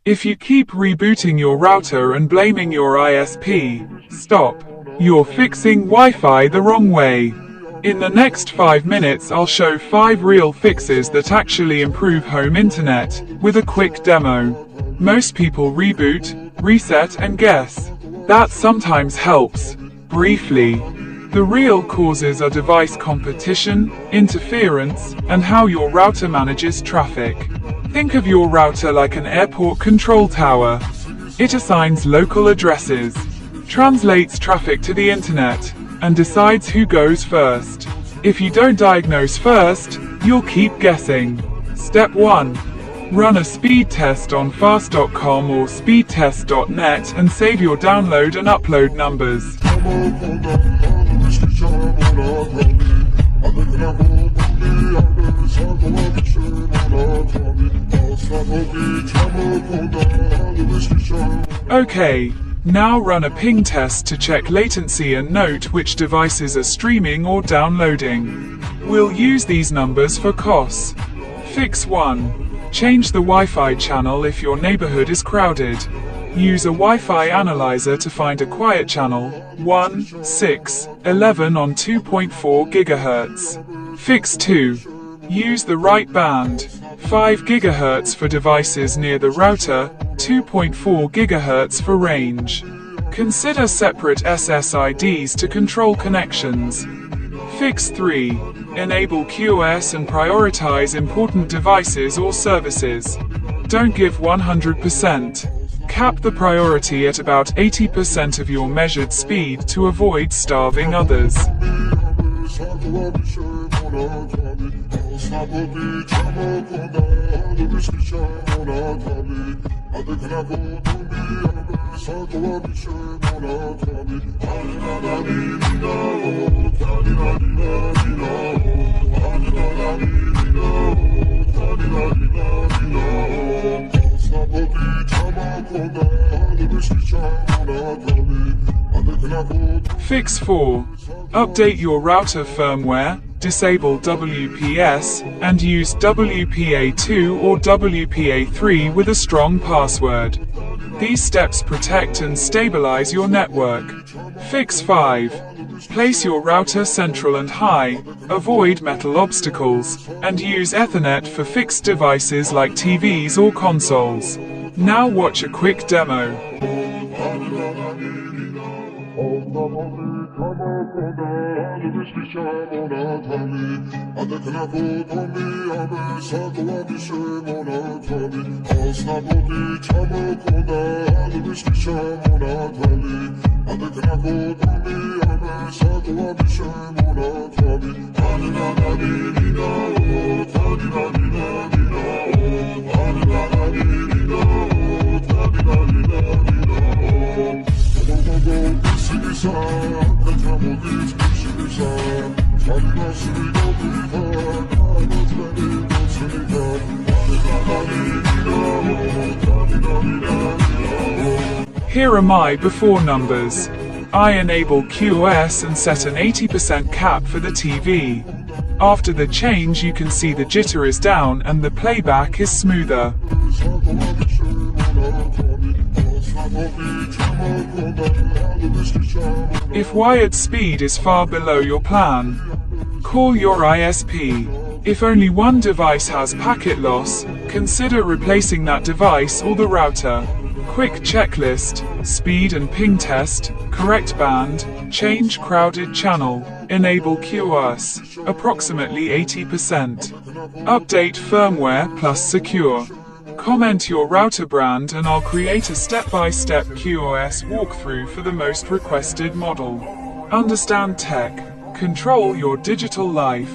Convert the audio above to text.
If you keep rebooting your router and blaming your ISP, stop. You're fixing Wi-Fi the wrong way. In the next 5 minutes I'll show 5 real fixes that actually improve home internet, with a quick demo. Most people reboot, reset and guess. That sometimes helps. Briefly, the real causes are device competition, interference, and how your router manages traffic. Think of your router like an airport control tower. It assigns local addresses, translates traffic to the internet, and decides who goes first. If you don't diagnose first, you'll keep guessing. Step 1. Run a speed test on fast.com or speedtest.net and save your download and upload numbers. Okay, now run a ping test to check latency and note which devices are streaming or downloading. We'll use these numbers for costs. Fix 1. Change the Wi-Fi channel if your neighborhood is crowded. Use a Wi-Fi analyzer to find a quiet channel, 1, 6, 11 on 2.4 GHz. Fix 2. Use the right band, 5 GHz for devices near the router, 2.4 GHz for range. Consider separate SSIDs to control connections. Fix 3. Enable QoS and prioritize important devices or services. Don't give 100%. Cap the priority at about 80% of your measured speed to avoid starving others. Fix 4. Update your router firmware, disable WPS, and use WPA2 or WPA3 with a strong password. These steps protect and stabilize your network. Fix 5. Place your router central and high, avoid metal obstacles, and use Ethernet for fixed devices like TVs or consoles. Now watch a quick demo. Here are my before numbers. I enable QoS and set an 80% cap for the TV. After the change you can see the jitter is down and the playback is smoother. If wired speed is far below your plan, call your ISP. If only one device has packet loss, consider replacing that device or the router. Quick checklist: speed and ping test, correct band, change crowded channel, enable QoS, approximately 80%. Update firmware plus secure. Comment your router brand and I'll create a step-by-step QoS walkthrough for the most requested model. Understand tech, control your digital life.